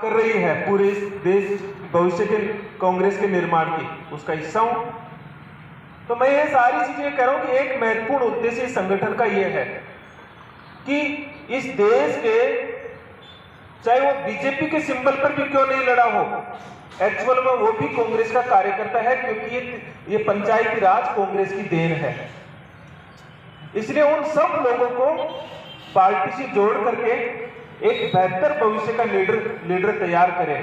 कर रही है पूरे इस देश भविष्य के कांग्रेस के निर्माण की, उसका हिस्सा हूं। तो मैं ये सारी चीजें कह रहा हूं कि एक महत्वपूर्ण उद्देश्य इस संगठन का ये है कि इस देश के, चाहे वो बीजेपी के सिंबल पर भी क्यों नहीं लड़ा हो, एक्चुअल में वो भी कांग्रेस का कार्यकर्ता है, क्योंकि ये पंचायती राज कांग्रेस की देन है। इसलिए उन सब लोगों को पार्टी से जोड़ करके एक बेहतर भविष्य का लीडर तैयार करें।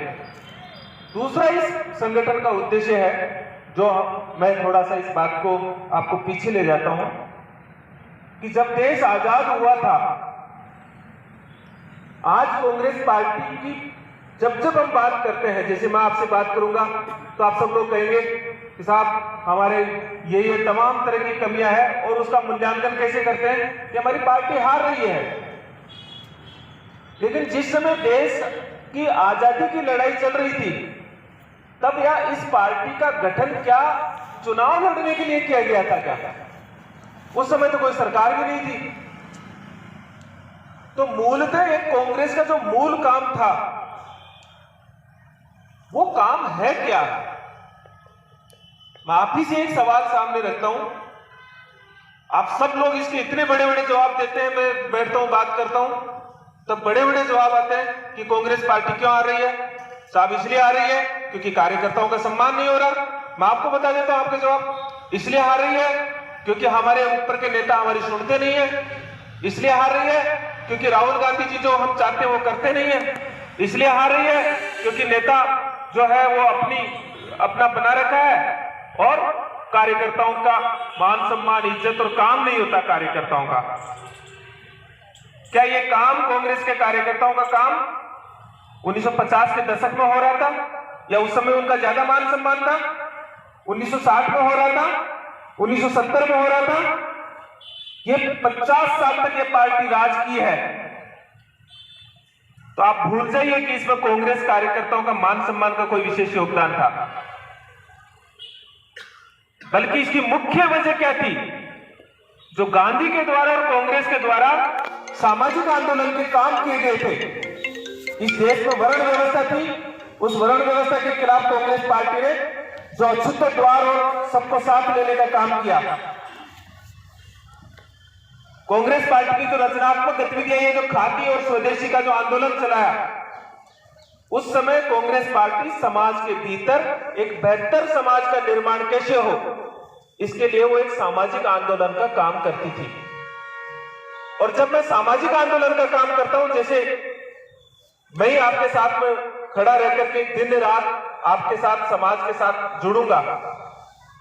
दूसरा इस संगठन का उद्देश्य है, जो मैं थोड़ा सा इस बात को आपको पीछे ले जाता हूं, कि जब देश आजाद हुआ था, आज कांग्रेस पार्टी की जब हम बात करते हैं, जैसे मैं आपसे बात करूंगा तो आप सब लोग कहेंगे कि साहब हमारे ये तमाम तरह की कमियां हैं, और उसका मूल्यांकन कैसे करते हैं कि हमारी पार्टी हार रही है। लेकिन जिस समय देश की आजादी की लड़ाई चल रही थी, तब यह इस पार्टी का गठन क्या चुनाव लड़ने के लिए किया गया था क्या? उस समय तो कोई सरकार भी नहीं थी। तो मूलतः एक कांग्रेस का जो मूल काम था, वो काम है क्या? मैं आप ही से एक सवाल सामने रखता हूं। आप सब लोग इसके इतने बड़े बड़े जवाब देते हैं, मैं बैठता हूं बात करता हूं, तब बड़े बड़े जवाब आते हैं कि कांग्रेस पार्टी क्यों आ रही है साहब? इसलिए आ रही है क्योंकि कार्यकर्ताओं का सम्मान नहीं हो रहा। मैं आपको बता देता हूं आपके जवाब। इसलिए हार रही है क्योंकि हमारे ऊपर के नेता हमारी सुनते नहीं है। इसलिए हार रही है क्योंकि राहुल गांधी जी जो हम चाहते हैं वो करते नहीं है। इसलिए हार रही है क्योंकि नेता जो है वो अपना बना रखा है, और कार्यकर्ताओं का मान सम्मान, इज्जत और काम नहीं होता कार्यकर्ताओं का। क्या ये काम कांग्रेस के कार्यकर्ताओं का काम 1950 के दशक में हो रहा था, या उस समय उनका ज्यादा मान सम्मान था? 1960 में हो रहा था? 1970 में हो रहा था? ये 50 साल तक ये पार्टी राज की है। तो आप भूल जाइए कि इसमें कांग्रेस कार्यकर्ताओं का मान सम्मान का कोई विशेष योगदान था, बल्कि इसकी मुख्य वजह क्या थी? जो गांधी के द्वारा और कांग्रेस के द्वारा सामाजिक आंदोलन के काम किए गए थे। इस देश में वर्ण व्यवस्था थी, उस वर्ण व्यवस्था के खिलाफ कांग्रेस पार्टी ने जो अछूत द्वार और सबको साथ लेने का काम किया। कांग्रेस पार्टी की जो रचनात्मक गतिविधियां, ये जो खादी और स्वदेशी का जो आंदोलन चलाया, उस समय कांग्रेस पार्टी समाज के भीतर एक बेहतर समाज का निर्माण कैसे हो, इसके लिए वो एक सामाजिक आंदोलन का काम करती थी। और जब मैं सामाजिक आंदोलन का काम करता हूं, जैसे मैं ही आपके साथ में खड़ा रहकर के दिन रात आपके साथ, समाज के साथ जुड़ूंगा,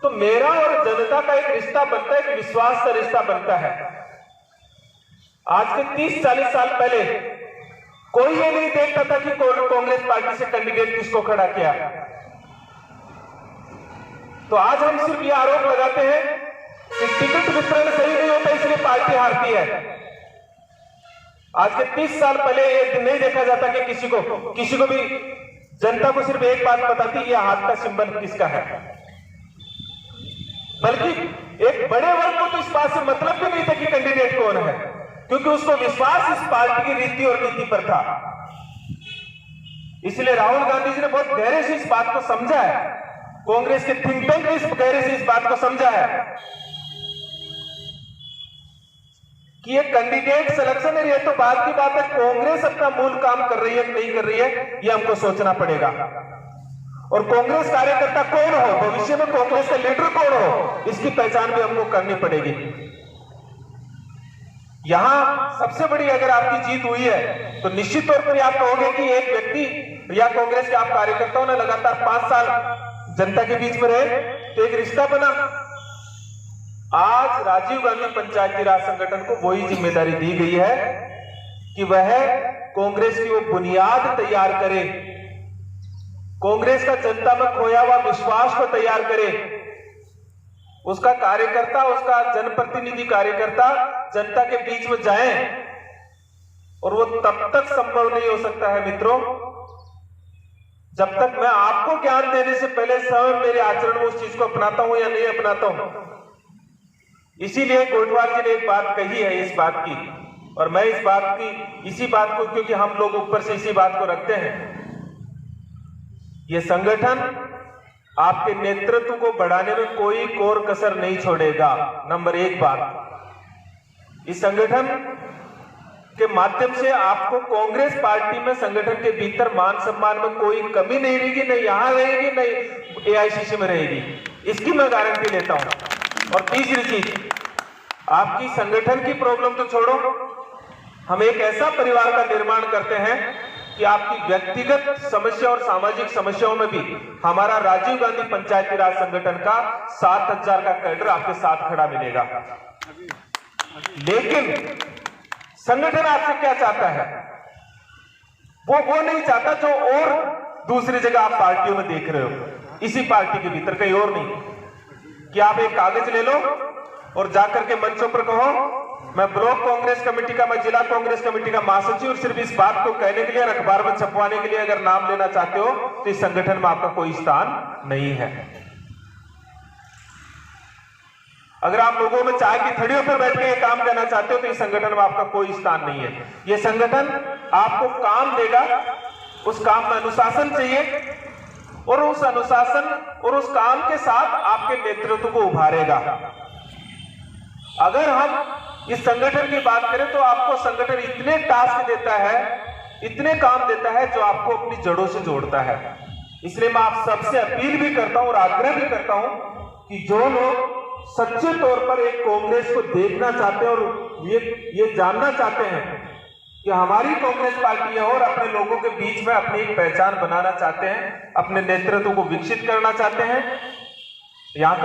तो मेरा और जनता का एक रिश्ता बनता है, एक विश्वास का रिश्ता बनता है। आज के 30-40 साल पहले कोई ये नहीं देखता था कि कांग्रेस पार्टी से कैंडिडेट किसको खड़ा किया। तो आज हम सिर्फ ये आरोप लगाते हैं कि टिकट वितरण सही नहीं होता, इसलिए पार्टी हारती है। आज के 30 साल पहले ये नहीं देखा जाता कि किसी को भी जनता को सिर्फ एक बात पता थी, ये हाथ का सिंबल किसका है। बल्कि एक बड़े वर्ग को तो इस बात से मतलब भी नहीं था कि कैंडिडेट कौन है, क्योंकि उसको विश्वास इस पार्टी की रीति और नीति पर था। इसलिए राहुल गांधी जी ने बहुत गहरे से इस बात को समझा है, कांग्रेस के थिंक टैंक ने इस गहरे से इस बात को समझा है कि ये कैंडिडेट सिलेक्शन है, ये तो बात की बात है, कांग्रेस अपना मूल काम कर रही है कि नहीं कर रही है, ये हमको सोचना पड़ेगा। और कांग्रेस कार्यकर्ता कौन हो, भविष्य में कांग्रेस का लीडर कौन हो, इसकी पहचान भी हमको करनी पड़ेगी। यहां सबसे बड़ी अगर आपकी जीत हुई है, तो निश्चित तौर पर आप कहोगे कि एक व्यक्ति या कांग्रेस के आप कार्यकर्ताओं ने लगातार 5 साल जनता के बीच में रहे, तो एक रिश्ता बना। आज राजीव गांधी पंचायती राज संगठन को वही जिम्मेदारी दी गई है कि वह कांग्रेस की वो बुनियाद तैयार करे, कांग्रेस का जनता में खोया हुआ विश्वास को तैयार करे, उसका कार्यकर्ता, उसका जनप्रतिनिधि कार्यकर्ता जनता के बीच में जाए। और वो तब तक संभव नहीं हो सकता है मित्रों, जब तक मैं आपको ज्ञान देने से पहले स्वयं मेरे आचरण में उस चीज को अपनाता हूं या नहीं अपनाता हूं। इसीलिए गोठवाल जी ने एक बात कही है इस बात की, और मैं इसी बात को, क्योंकि हम लोग ऊपर से इसी बात को रखते हैं, ये संगठन आपके नेतृत्व को बढ़ाने में कोई कोर कसर नहीं छोड़ेगा। नंबर एक बात, इस संगठन के माध्यम से आपको कांग्रेस पार्टी में, संगठन के भीतर मान सम्मान में कोई कमी नहीं रहेगी, नहीं यहां रहेगी, नहीं एआईसीसी में रहेगी, इसकी मैं गारंटी लेता हूं। और तीसरी चीज, आपकी संगठन की प्रॉब्लम तो छोड़ो, हम एक ऐसा परिवार का निर्माण करते हैं कि आपकी व्यक्तिगत समस्या और सामाजिक समस्याओं में भी हमारा राजीव गांधी पंचायती राज संगठन का 7000 का कैडर आपके साथ खड़ा मिलेगा। लेकिन संगठन आपसे क्या चाहता है? वो नहीं चाहता जो और दूसरी जगह आप पार्टियों में देख रहे हो, इसी पार्टी के भीतर, कहीं और नहीं। कि आप एक कागज ले लो और जाकर के मंचों पर कहो मैं ब्लॉक कांग्रेस कमेटी का, मैं जिला कांग्रेस कमेटी का महासचिव, और सिर्फ इस बात को कहने के लिए और अखबार में छपवाने के लिए अगर नाम लेना चाहते हो तो इस संगठन में आपका कोई स्थान नहीं है। अगर आप लोगों में चाय की थड़ियों पर बैठ के ये काम करना चाहते हो तो इस संगठन में आपका कोई स्थान नहीं है। ये संगठन आपको काम देगा, उस काम में अनुशासन चाहिए, और उस अनुशासन और उस काम के साथ आपके नेतृत्व को उभारेगा। अगर हम इस संगठन की बात करें तो आपको संगठन इतने टास्क देता है, इतने काम देता है जो आपको अपनी जड़ों से जोड़ता है। इसलिए मैं आप सबसे अपील भी करता हूं और आग्रह भी करता हूं कि जो लोग सच्चे तौर पर एक कांग्रेस को देखना चाहते हैं और ये जानना चाहते हैं कि हमारी कांग्रेस पार्टी है और अपने लोगों के बीच में अपनी एक पहचान बनाना चाहते हैं, अपने नेतृत्व को विकसित करना चाहते हैं, यहाँ का